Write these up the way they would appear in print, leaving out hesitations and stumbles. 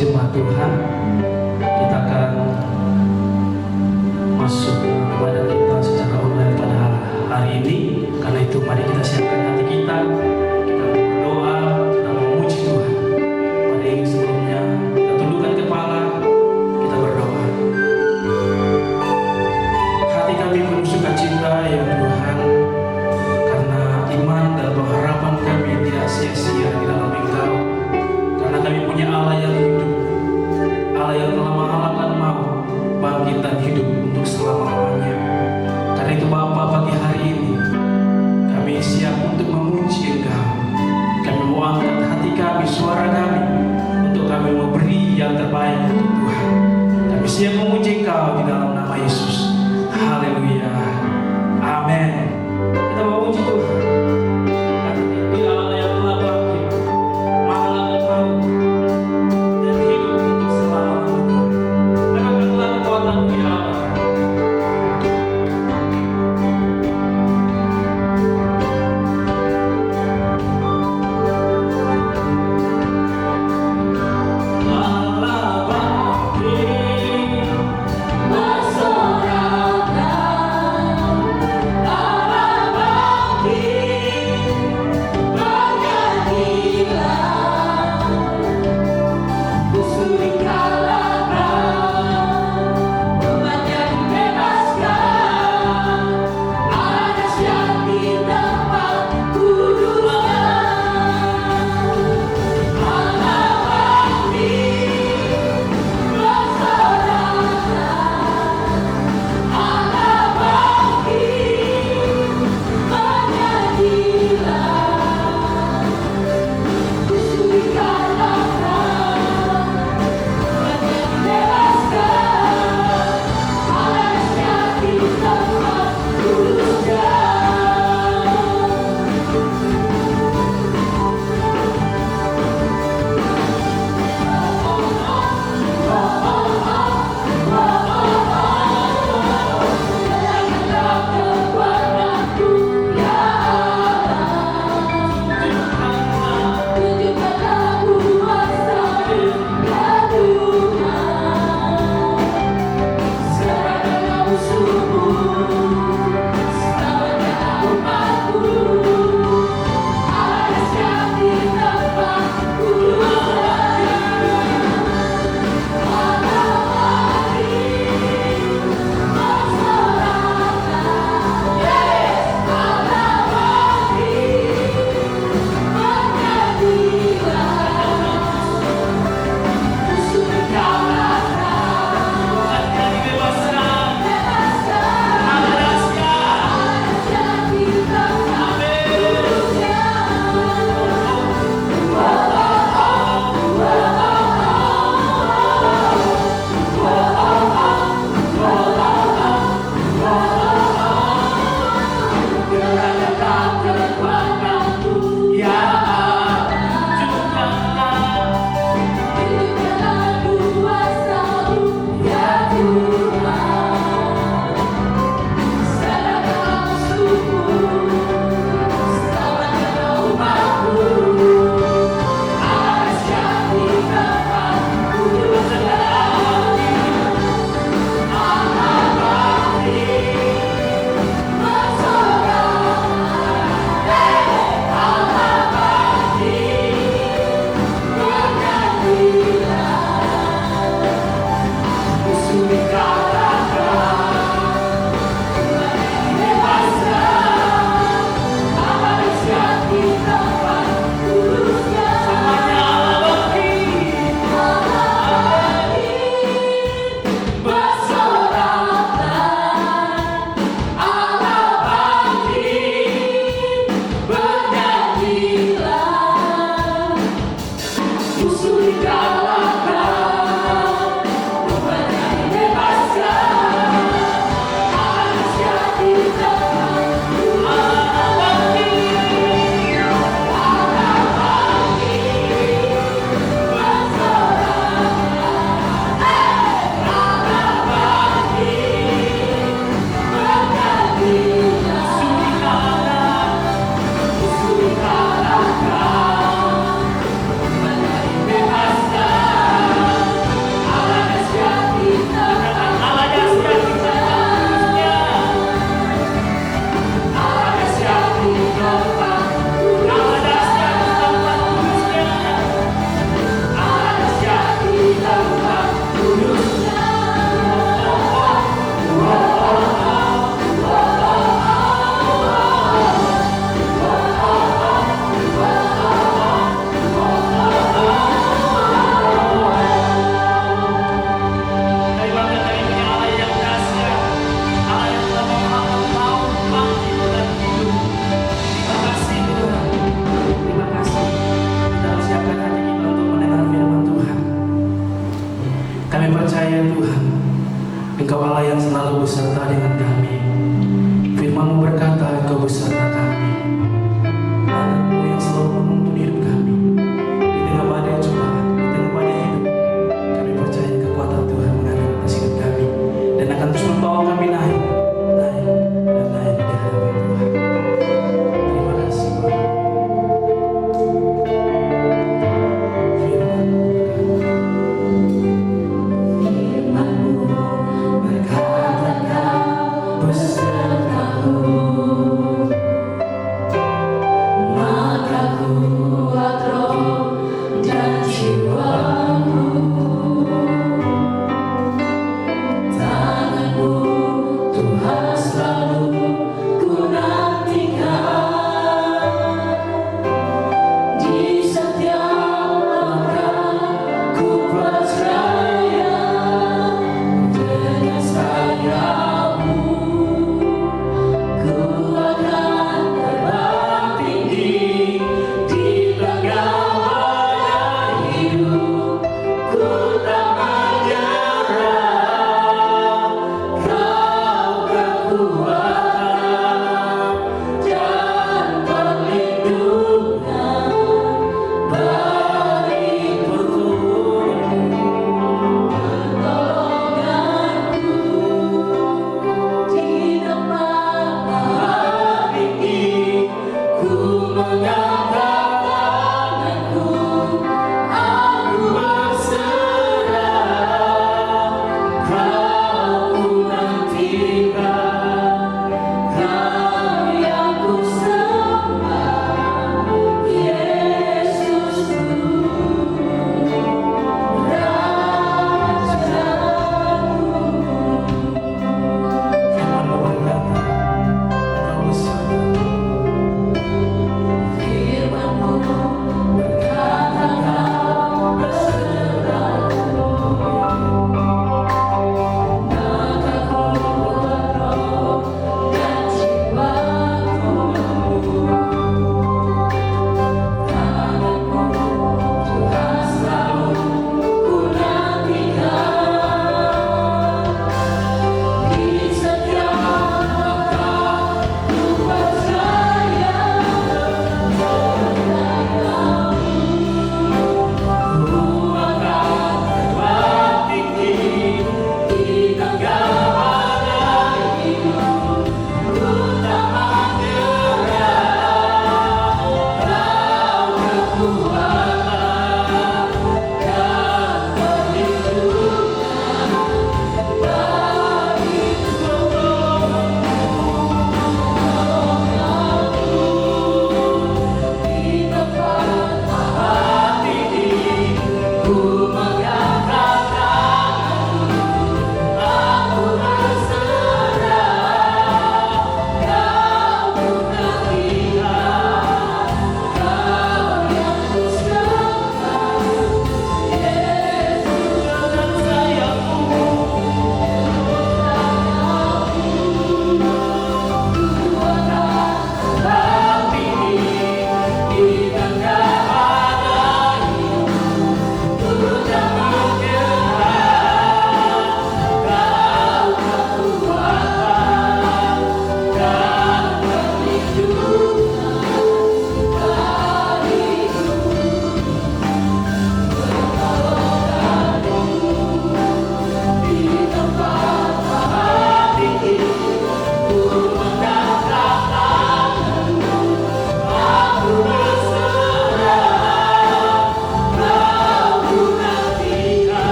jemaat Tuhan, kita akan masuk kepada kita secara online pada hari ini. Karena itu mari kita siapkan hati kita berdoa, kita memuji Tuhan. Mari sebelumnya kita tundukkan kepala, kita berdoa. Hati kami penuh sukacita ya Tuhan, karena iman dan pengharapan kami tidak sia-sia di dalam Engkau. Karena kami punya Allah yang hidup, Allah yang telah mengalahkan maut, bangkit dan hidup untuk selama-lamanya. Karena itu Bapa, pagi hari ini kami siap untuk memuji Engkau. Kami mau angkat hati kami, suara kami, untuk kami memberi yang terbaik untuk Tuhan. Kami siap memuji Engkau di dalam nama Yesus. Haleluya. Amin. Kita mau memuji Tuhan. Karena itu Allah yang telah bangkit, mengalahkan maut, dan hidup untuk selama-lamanya. Katakanlah kekuatan-Mu ya Allah. Allah bangkit, bersorak beserta dengan kami. Firman-Mu berkata, Engkau beserta kami. Tangan-Mu yang selalu menuntun hidup kami. Di tengah badai cobaan, di tengah badai hidup, kami percaya kekuatan Tuhan mengalir atas hidup kami dan akan terus membawa kami naik, naik, dan naik di hadapan Tuhan. Terima kasih, Tuhan. Firman-Mu berkata,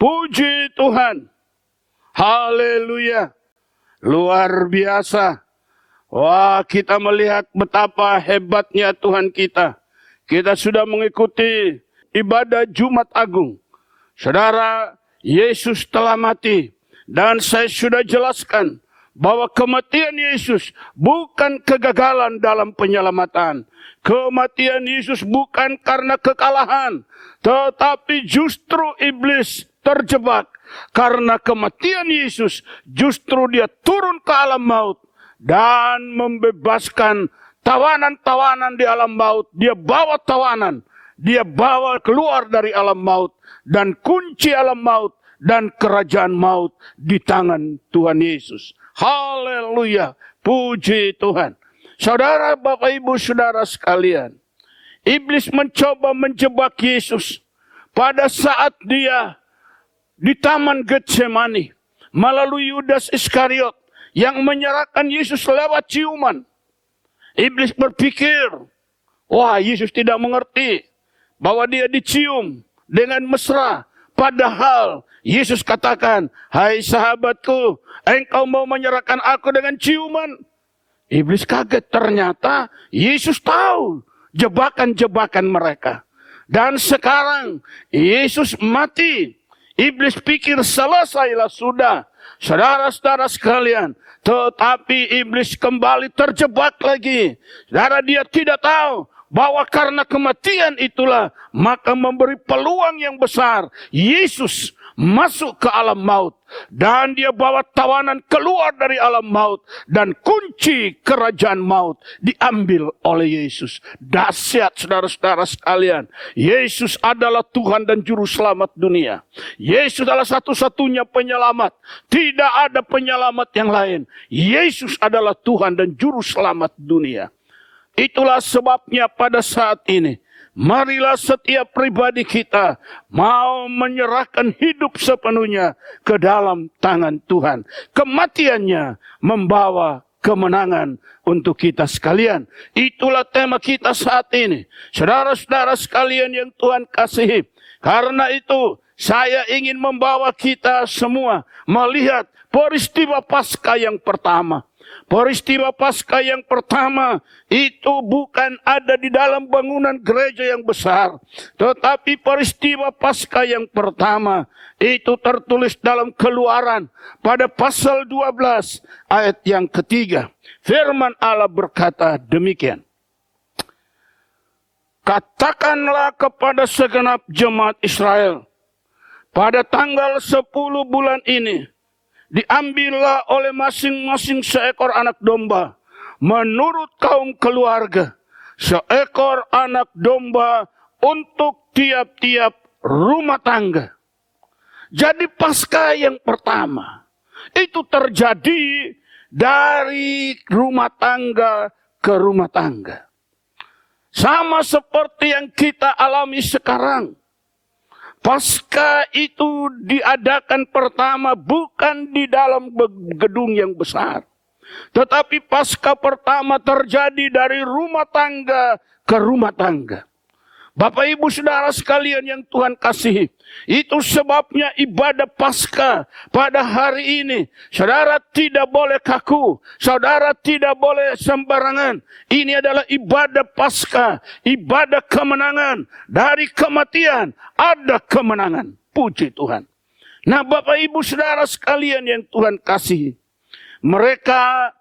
Puji Tuhan. Haleluya. Luar biasa. Wah, kita melihat betapa hebatnya Tuhan kita. Kita sudah mengikuti ibadah Jumat Agung. Saudara, Yesus telah mati. Dan saya sudah jelaskan bahwa kematian Yesus bukan kegagalan dalam penyelamatan. Kematian Yesus bukan karena kekalahan, tetapi justru iblis terjebak. Karena kematian Yesus, justru dia turun ke alam maut dan membebaskan tawanan-tawanan di alam maut. Dia bawa tawanan, dia bawa keluar dari alam maut, dan kunci alam maut dan kerajaan maut di tangan Tuhan Yesus. Haleluya, puji Tuhan. Saudara, Bapak, Ibu, Saudara sekalian, iblis mencoba menjebak Yesus pada saat dia di Taman Getsemani melalui Yudas Iskariot yang menyerahkan Yesus lewat ciuman. Iblis berpikir, wah, Yesus tidak mengerti bahwa dia dicium dengan mesra. Padahal Yesus katakan, hai sahabatku, engkau mau menyerahkan aku dengan ciuman. Iblis kaget, ternyata Yesus tahu jebakan-jebakan mereka. Dan sekarang Yesus mati. Iblis pikir selesailah sudah. Saudara-saudara sekalian, tetapi iblis kembali terjebak lagi. Saudara, dia tidak tahu bahwa karena kematian itulah maka memberi peluang yang besar Yesus masuk ke alam maut, dan dia bawa tawanan keluar dari alam maut, dan kunci kerajaan maut diambil oleh Yesus. Dahsyat, saudara-saudara sekalian. Yesus adalah Tuhan dan Juru Selamat dunia. Yesus adalah satu-satunya penyelamat. Tidak ada penyelamat yang lain. Yesus adalah Tuhan dan Juru Selamat dunia. Itulah sebabnya pada saat ini, marilah setiap pribadi kita mau menyerahkan hidup sepenuhnya ke dalam tangan Tuhan. Kematiannya membawa kemenangan untuk kita sekalian. Itulah tema kita saat ini. Saudara-saudara sekalian yang Tuhan kasihi. Karena itu saya ingin membawa kita semua melihat peristiwa Paskah yang pertama. Peristiwa Paskah yang pertama itu bukan ada di dalam bangunan gereja yang besar. Tetapi peristiwa Paskah yang pertama itu tertulis dalam Keluaran pada pasal 12 ayat yang ketiga. Firman Allah berkata demikian. Katakanlah kepada segenap jemaat Israel, pada tanggal 10 bulan ini, diambillah oleh masing-masing seekor anak domba, menurut kaum keluarga, seekor anak domba untuk tiap-tiap rumah tangga. Jadi Paskah yang pertama, itu terjadi dari rumah tangga ke rumah tangga. Sama seperti yang kita alami sekarang. Paskah itu diadakan pertama bukan di dalam gedung yang besar. Tetapi Paskah pertama terjadi dari rumah tangga ke rumah tangga. Bapak, Ibu, Saudara sekalian yang Tuhan kasihi. Itu sebabnya ibadah Paskah pada hari ini. Saudara tidak boleh kaku. Saudara tidak boleh sembarangan. Ini adalah ibadah Paskah. Ibadah kemenangan. Dari kematian ada kemenangan. Puji Tuhan. Nah, Bapak, Ibu, Saudara sekalian yang Tuhan kasihi. Mereka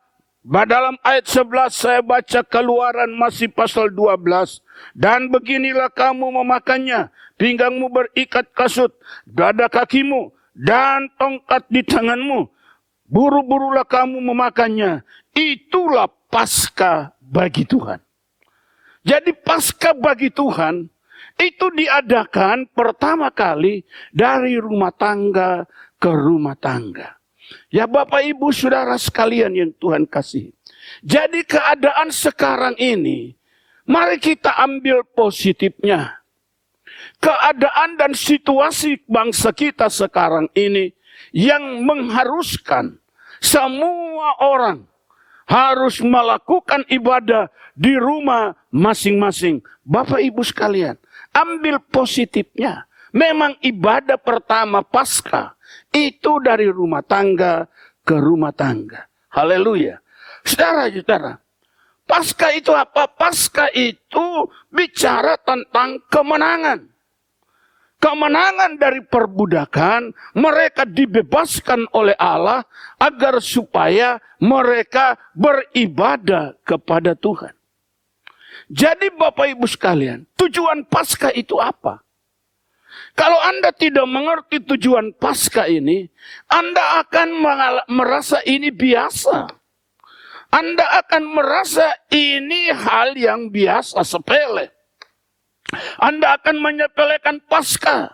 dalam ayat 11 saya baca Keluaran masih pasal 12. Dan beginilah kamu memakannya, pinggangmu berikat kasut, dada kakimu, dan tongkat di tanganmu. Buru-burulah kamu memakannya. Itulah Paskah bagi Tuhan. Jadi Paskah bagi Tuhan itu diadakan pertama kali dari rumah tangga ke rumah tangga. Ya Bapak, Ibu, Saudara sekalian yang Tuhan kasih. Jadi keadaan sekarang ini, mari kita ambil positifnya. Keadaan dan situasi bangsa kita sekarang ini yang mengharuskan semua orang harus melakukan ibadah di rumah masing-masing. Bapak, Ibu sekalian, ambil positifnya. Memang ibadah pertama Paskah itu dari rumah tangga ke rumah tangga. Haleluya. Saudara-saudara, Paskah itu apa? Paskah itu bicara tentang kemenangan. Kemenangan dari perbudakan, mereka dibebaskan oleh Allah agar supaya mereka beribadah kepada Tuhan. Jadi Bapak Ibu sekalian, tujuan Paskah itu apa? Kalau Anda tidak mengerti tujuan Paskah ini, Anda akan merasa ini biasa. Anda akan merasa ini hal yang biasa, sepele. Anda akan menyepelekan Paskah.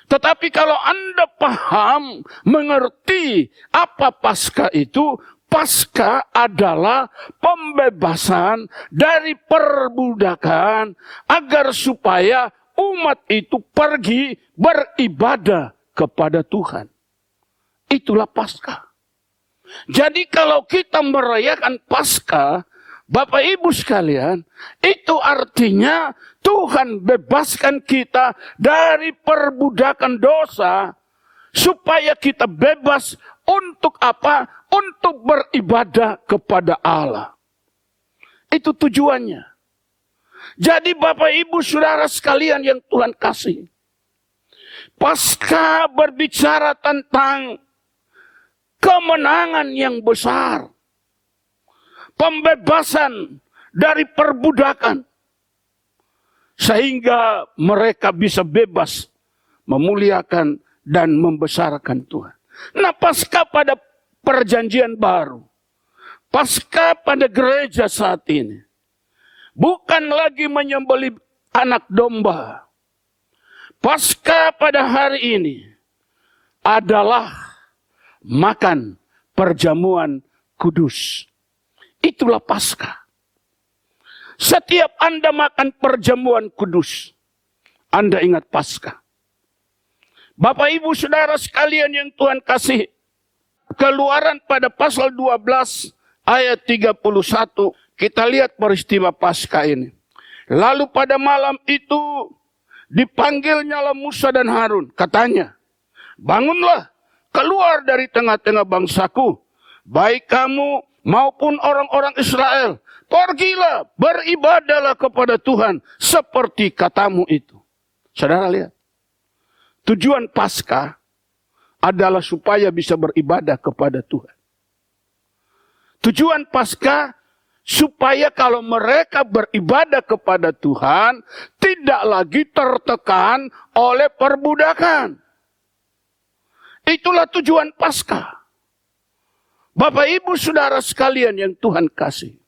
Tetapi kalau Anda paham, mengerti apa Paskah itu, Paskah adalah pembebasan dari perbudakan agar supaya umat itu pergi beribadah kepada Tuhan. Itulah Paskah. Jadi kalau kita merayakan Paskah, Bapak Ibu sekalian, itu artinya Tuhan bebaskan kita dari perbudakan dosa supaya kita bebas untuk apa? Untuk beribadah kepada Allah. Itu tujuannya. Jadi Bapak Ibu Saudara sekalian yang Tuhan kasih, Paskah berbicara tentang kemenangan yang besar. Pembebasan dari perbudakan. Sehingga mereka bisa bebas memuliakan dan membesarkan Tuhan. Nah, Paskah pada perjanjian baru, Paskah pada gereja saat ini, bukan lagi menyembelih anak domba. Paskah pada hari ini adalah makan perjamuan kudus. Itulah Paskah. Setiap Anda makan perjamuan kudus, Anda ingat Paskah. Bapak Ibu Saudara sekalian yang Tuhan kasih, Keluaran pada pasal 12 ayat 31, kita lihat peristiwa Paskah ini. Lalu pada malam itu dipanggilnyalah Musa dan Harun, katanya, bangunlah, keluar dari tengah-tengah bangsaku, baik kamu maupun orang-orang Israel, pergilah, beribadahlah kepada Tuhan seperti katamu itu. Saudara lihat, tujuan Paskah adalah supaya bisa beribadah kepada Tuhan. Tujuan Paskah supaya kalau mereka beribadah kepada Tuhan, tidak lagi tertekan oleh perbudakan. Itulah tujuan Paskah. Bapak Ibu Saudara sekalian yang Tuhan kasih.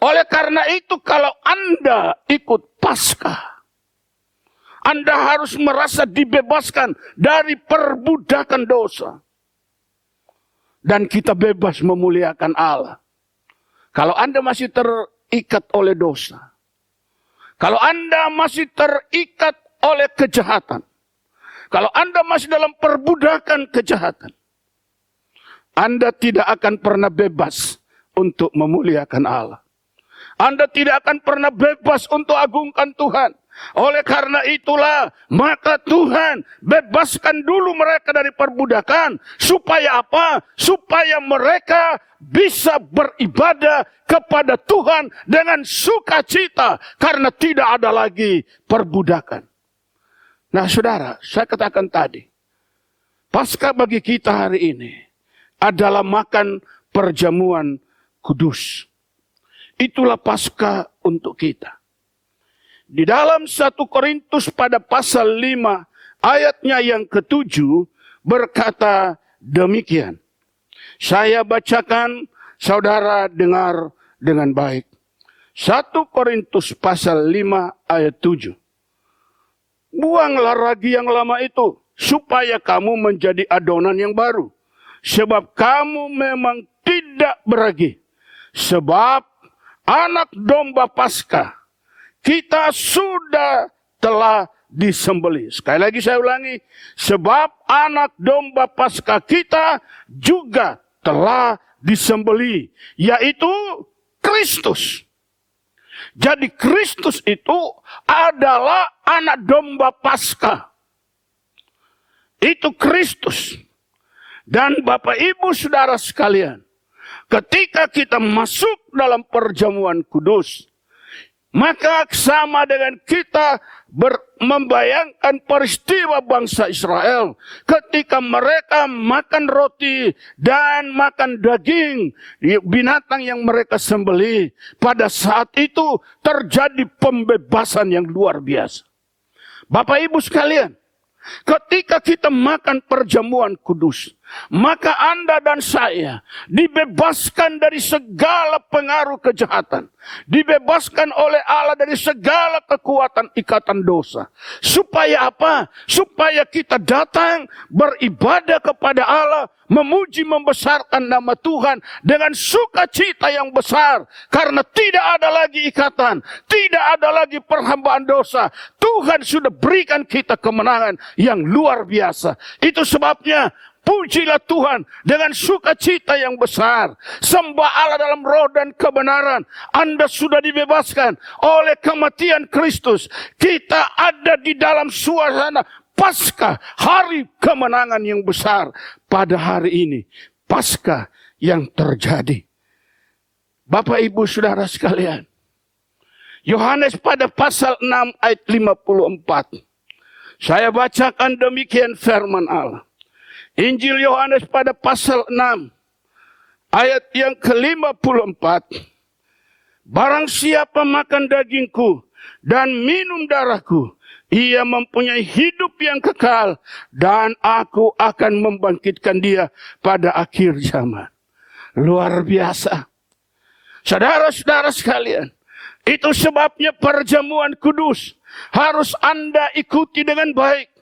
Oleh karena itu kalau Anda ikut Paskah, Anda harus merasa dibebaskan dari perbudakan dosa. Dan kita bebas memuliakan Allah. Kalau Anda masih terikat oleh dosa. Kalau Anda masih terikat oleh kejahatan. Kalau Anda masih dalam perbudakan kejahatan. Anda tidak akan pernah bebas untuk memuliakan Allah. Anda tidak akan pernah bebas untuk agungkan Tuhan. Oleh karena itulah, maka Tuhan bebaskan dulu mereka dari perbudakan. Supaya apa? Supaya mereka bisa beribadah kepada Tuhan dengan sukacita. Karena tidak ada lagi perbudakan. Nah saudara, saya katakan tadi, Paskah bagi kita hari ini adalah makan perjamuan kudus. Itulah Paskah untuk kita. Di dalam 1 Korintus pada pasal 5 ayatnya yang ke-7 berkata demikian. Saya bacakan, saudara dengar dengan baik. 1 Korintus pasal 5 ayat 7. Buanglah ragi yang lama itu, supaya kamu menjadi adonan yang baru. Sebab kamu memang tidak beragi. Sebab anak domba Paskah kita sudah telah disembelih. Sekali lagi saya ulangi. Sebab anak domba Paskah kita juga telah disembelih. Yaitu Kristus. Jadi Kristus itu adalah anak domba Paskah. Itu Kristus. Dan Bapak Ibu Saudara sekalian, ketika kita masuk dalam perjamuan kudus, maka sama dengan kita membayangkan peristiwa bangsa Israel ketika mereka makan roti dan makan daging binatang yang mereka sembelih. Pada saat itu terjadi pembebasan yang luar biasa. Bapak Ibu sekalian, ketika kita makan perjamuan kudus, maka Anda dan saya dibebaskan dari segala pengaruh kejahatan. Dibebaskan oleh Allah dari segala kekuatan ikatan dosa. Supaya apa? Supaya kita datang beribadah kepada Allah, memuji membesarkan nama Tuhan dengan sukacita yang besar. Karena tidak ada lagi ikatan, tidak ada lagi perhambaan dosa. Tuhan sudah berikan kita kemenangan yang luar biasa. Itu sebabnya pujilah Tuhan dengan sukacita yang besar. Sembah Allah dalam roh dan kebenaran. Anda sudah dibebaskan oleh kematian Kristus. Kita ada di dalam suasana Paskah, hari kemenangan yang besar. Pada hari ini, Paskah yang terjadi. Bapak Ibu Saudara sekalian, Yohanes pada pasal 6 ayat 54. Saya bacakan demikian firman Allah. Injil Yohanes pada pasal 6 ayat yang ke-54. Barang siapa makan dagingku dan minum darahku, ia mempunyai hidup yang kekal, dan aku akan membangkitkan dia pada akhir zaman. Luar biasa. Saudara-saudara sekalian, itu sebabnya perjamuan kudus harus Anda ikuti dengan baik.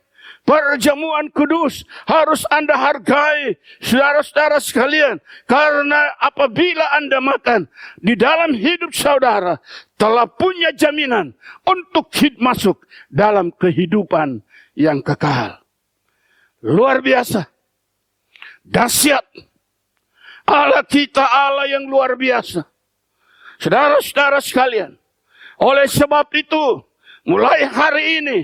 Perjamuan kudus harus Anda hargai, saudara-saudara sekalian. Karena apabila Anda makan, di dalam hidup saudara telah punya jaminan untuk masuk dalam kehidupan yang kekal. Luar biasa. Dahsyat. Allah kita Allah yang luar biasa. Saudara-saudara sekalian, oleh sebab itu, mulai hari ini,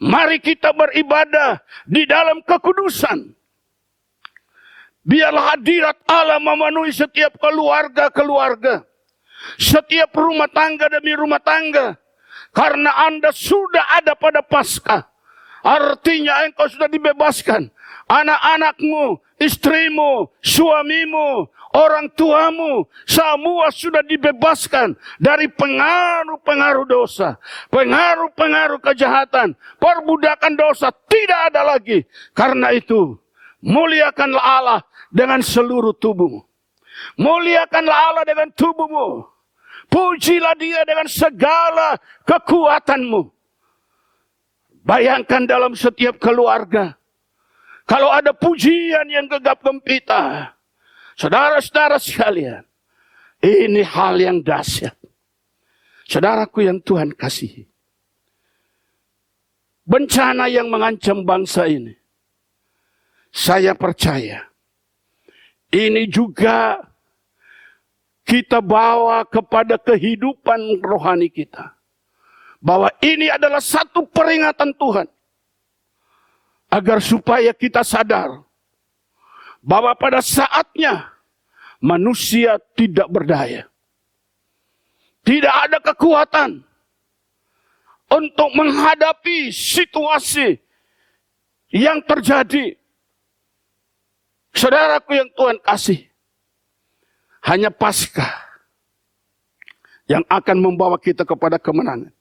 mari kita beribadah di dalam kekudusan. Biarlah hadirat Allah memenuhi setiap keluarga-keluarga. Setiap rumah tangga demi rumah tangga. Karena Anda sudah ada pada Paskah. Artinya engkau sudah dibebaskan. Anak-anakmu, istrimu, suamimu, orang tuamu, semua sudah dibebaskan dari pengaruh-pengaruh dosa, pengaruh-pengaruh kejahatan, perbudakan dosa tidak ada lagi. Karena itu, muliakanlah Allah dengan seluruh tubuhmu. Muliakanlah Allah dengan tubuhmu. Pujilah Dia dengan segala kekuatanmu. Bayangkan dalam setiap keluarga, kalau ada pujian yang gegap gempita, saudara-saudara sekalian, ini hal yang dahsyat. Saudaraku yang Tuhan kasihi, bencana yang mengancam bangsa ini, saya percaya, ini juga kita bawa kepada kehidupan rohani kita. Bahwa ini adalah satu peringatan Tuhan. Agar supaya kita sadar bahwa pada saatnya manusia tidak berdaya. Tidak ada kekuatan untuk menghadapi situasi yang terjadi. Saudaraku yang Tuhan kasih, hanya Paskah yang akan membawa kita kepada kemenangan.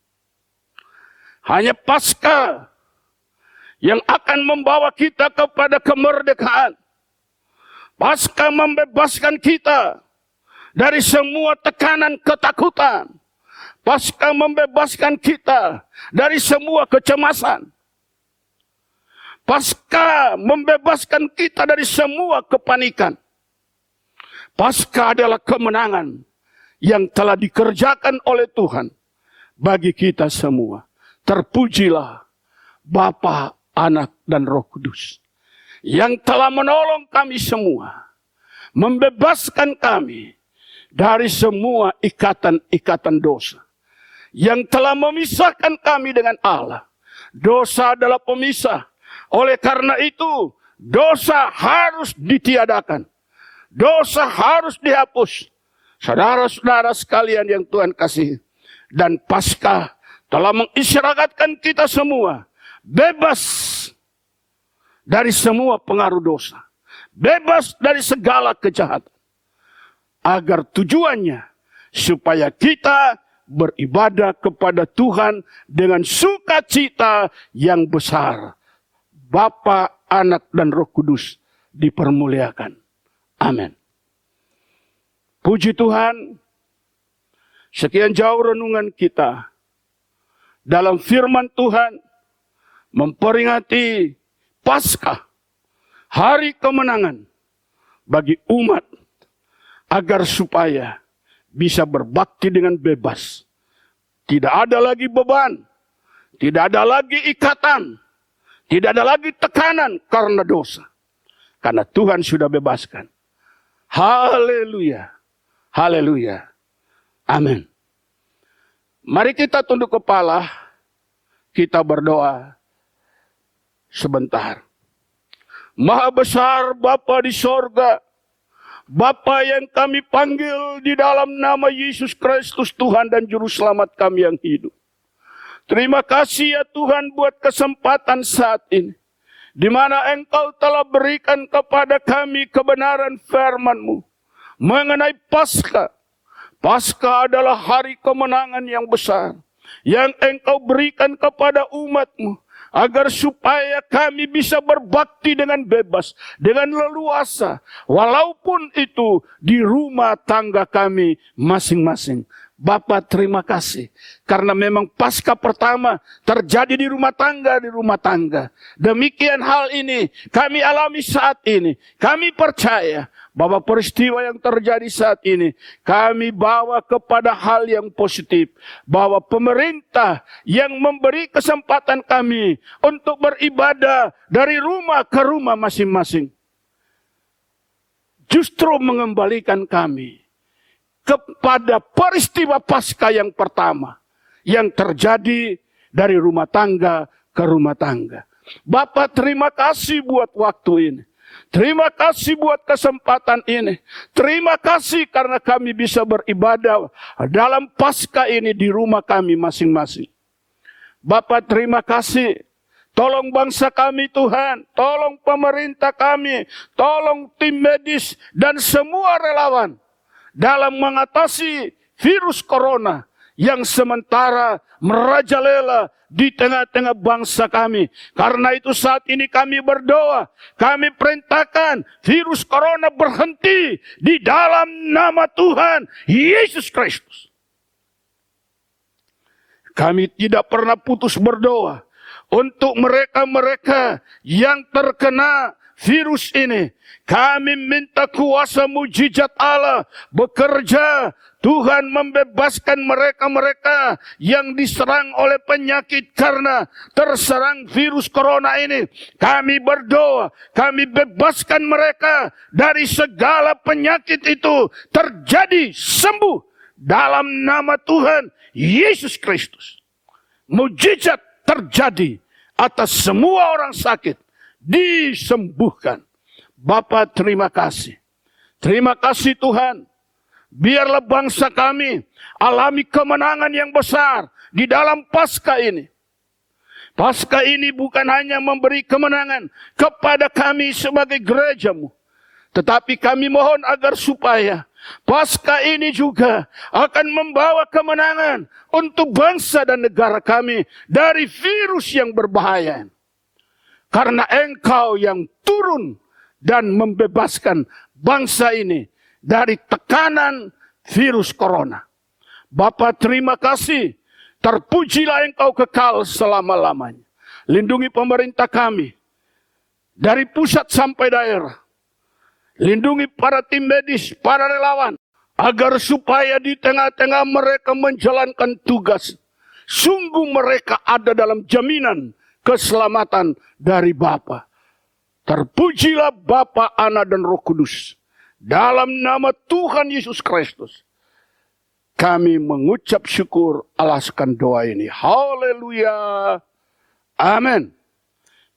Hanya Paskah yang akan membawa kita kepada kemerdekaan. Paskah membebaskan kita dari semua tekanan ketakutan. Paskah membebaskan kita dari semua kecemasan. Paskah membebaskan kita dari semua kepanikan. Paskah adalah kemenangan yang telah dikerjakan oleh Tuhan bagi kita semua. Terpujilah Bapa, Anak, dan Roh Kudus yang telah menolong kami semua, membebaskan kami dari semua ikatan-ikatan dosa, yang telah memisahkan kami dengan Allah. Dosa adalah pemisah. Oleh karena itu, dosa harus ditiadakan. Dosa harus dihapus. Saudara-saudara sekalian yang Tuhan kasih. Dan Paskah telah mengisyaratkan kita semua bebas dari semua pengaruh dosa. Bebas dari segala kejahatan. Agar tujuannya supaya kita beribadah kepada Tuhan dengan sukacita yang besar. Bapa, Anak, dan Roh Kudus dipermuliakan. Amin. Puji Tuhan, sekian jauh renungan kita dalam firman Tuhan memperingati Paskah, hari kemenangan bagi umat, agar supaya bisa berbakti dengan bebas. Tidak ada lagi beban, tidak ada lagi ikatan, tidak ada lagi tekanan karena dosa. Karena Tuhan sudah bebaskan. Haleluya. Haleluya. Amin. Mari kita tunduk kepala, kita berdoa sebentar. Maha besar Bapa di sorga, Bapa yang kami panggil di dalam nama Yesus Kristus Tuhan dan Juru Selamat kami yang hidup. Terima kasih ya Tuhan buat kesempatan saat ini, di mana Engkau telah berikan kepada kami kebenaran firman-Mu mengenai Paskah. Paskah adalah hari kemenangan yang besar yang Engkau berikan kepada umat-Mu, agar supaya kami bisa berbakti dengan bebas, dengan leluasa, walaupun itu di rumah tangga kami masing-masing. Bapa, terima kasih, karena memang Paskah pertama terjadi di rumah tangga. Demikian hal ini kami alami saat ini. Kami percaya bahwa peristiwa yang terjadi saat ini kami bawa kepada hal yang positif. Bahwa pemerintah yang memberi kesempatan kami untuk beribadah dari rumah ke rumah masing-masing, justru mengembalikan kami kepada peristiwa Paskah yang pertama yang terjadi dari rumah tangga ke rumah tangga. Bapak, terima kasih buat waktu ini. Terima kasih buat kesempatan ini. Terima kasih karena kami bisa beribadah dalam Paskah ini di rumah kami masing-masing. Bapak, terima kasih. Tolong bangsa kami Tuhan, tolong pemerintah kami, tolong tim medis dan semua relawan dalam mengatasi virus corona yang sementara merajalela di tengah-tengah bangsa kami. Karena itu saat ini kami berdoa, kami perintahkan virus corona berhenti di dalam nama Tuhan Yesus Kristus. Kami tidak pernah putus berdoa untuk mereka-mereka yang terkena virus ini. Kami minta kuasa mujizat Allah bekerja. Tuhan membebaskan mereka-mereka yang diserang oleh penyakit karena terserang virus corona ini. Kami berdoa, kami bebaskan mereka dari segala penyakit itu. Terjadi sembuh dalam nama Tuhan Yesus Kristus. Mujizat terjadi atas semua orang sakit, disembuhkan. Bapa, terima kasih. Terima kasih Tuhan. Biarlah bangsa kami alami kemenangan yang besar di dalam Paskah ini. Paskah ini bukan hanya memberi kemenangan kepada kami sebagai gereja-Mu, tetapi kami mohon agar supaya Paskah ini juga akan membawa kemenangan untuk bangsa dan negara kami dari virus yang berbahaya. Karena Engkau yang turun dan membebaskan bangsa ini dari tekanan virus corona. Bapa, terima kasih. Terpujilah Engkau kekal selama-lamanya. Lindungi pemerintah kami dari pusat sampai daerah. Lindungi para tim medis, para relawan, agar supaya di tengah-tengah mereka menjalankan tugas, sungguh mereka ada dalam jaminan keselamatan dari Bapa. Terpujilah Bapa, Anak, dan Roh Kudus. Dalam nama Tuhan Yesus Kristus. Kami mengucap syukur alaskan doa ini. Haleluya. Amin.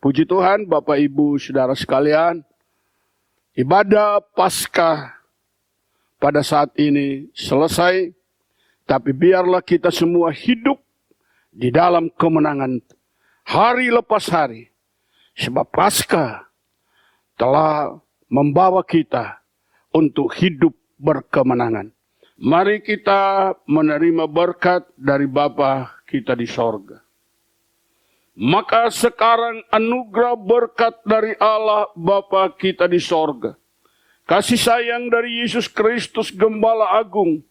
Puji Tuhan, Bapak Ibu Saudara sekalian. Ibadah Paskah pada saat ini selesai. Tapi biarlah kita semua hidup di dalam kemenangan hari lepas hari. Sebab Paskah telah membawa kita untuk hidup berkemenangan. Mari kita menerima berkat dari Bapa kita di sorga. Maka sekarang anugerah berkat dari Allah Bapa kita di sorga, kasih sayang dari Yesus Kristus Gembala Agung,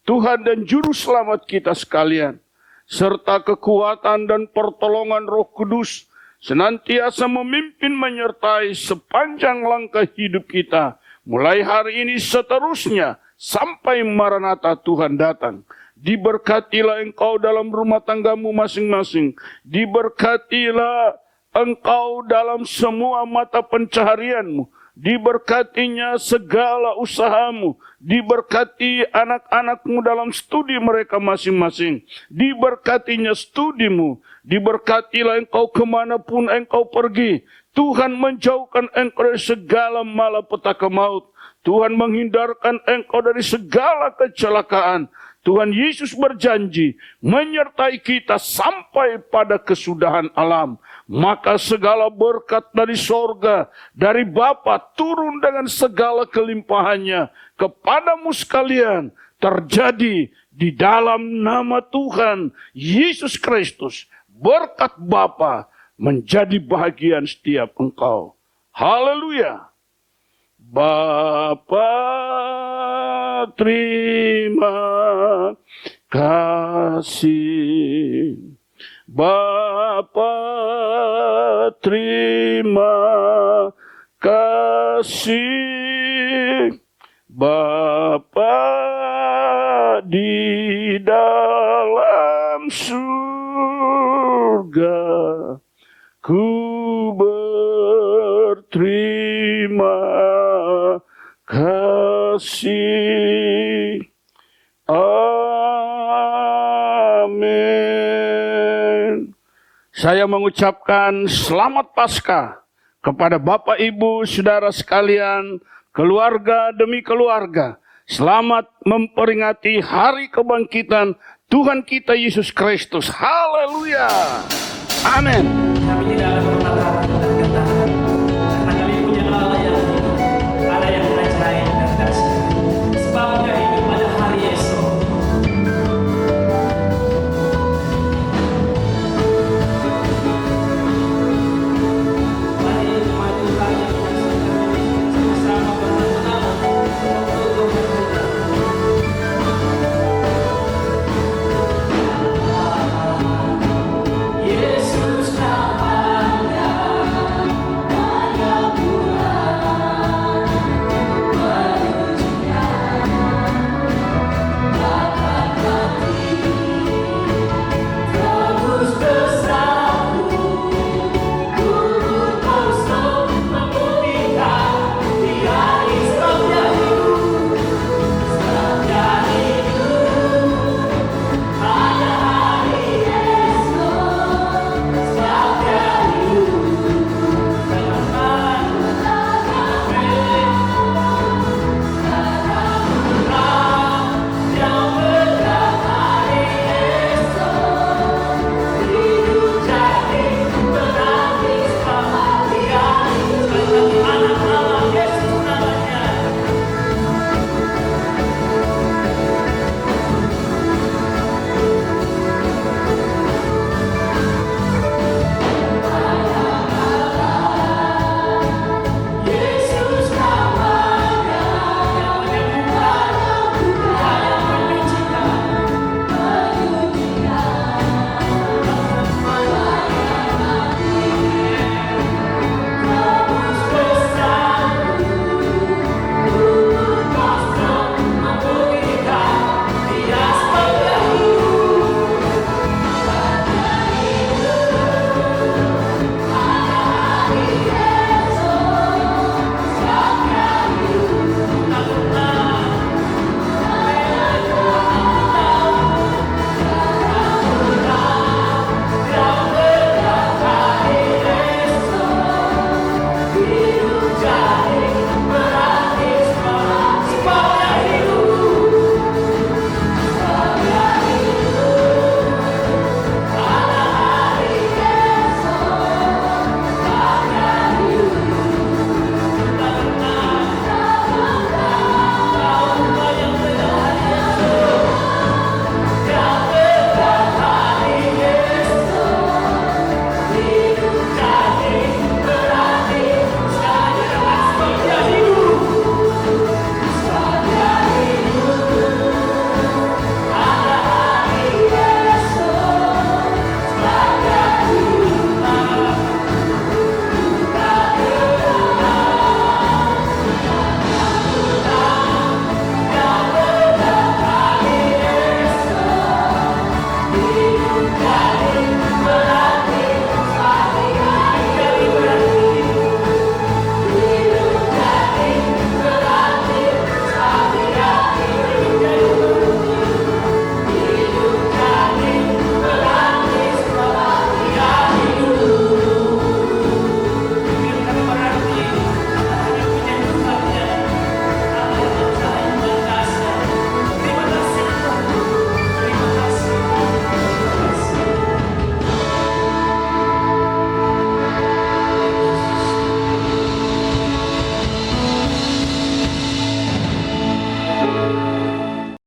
Tuhan dan Juru Selamat kita sekalian, serta kekuatan dan pertolongan Roh Kudus senantiasa memimpin menyertai sepanjang langkah hidup kita, mulai hari ini seterusnya sampai Maranatha Tuhan datang. Diberkatilah engkau dalam rumah tanggamu masing-masing. Diberkatilah engkau dalam semua mata pencaharianmu. Diberkatinya segala usahamu. Diberkati anak-anakmu dalam studi mereka masing-masing. Diberkatinya studimu. Diberkatilah engkau kemanapun engkau pergi. Tuhan menjauhkan engkau dari segala malapetaka maut. Tuhan menghindarkan engkau dari segala kecelakaan. Tuhan Yesus berjanji menyertai kita sampai pada kesudahan alam. Maka segala berkat dari sorga, dari Bapa turun dengan segala kelimpahannya kepadamu sekalian, terjadi di dalam nama Tuhan Yesus Kristus. Berkat Bapa menjadi bahagian setiap engkau. Haleluya. Bapa, terima kasih. Bapa, terima kasih. Bapa di dalam surga, ku berterima kasih. Amin. Saya mengucapkan selamat Paskah kepada Bapak Ibu Saudara sekalian, keluarga demi keluarga. Selamat memperingati hari kebangkitan Tuhan kita Yesus Kristus. Haleluya. Amin. Kami tidak akan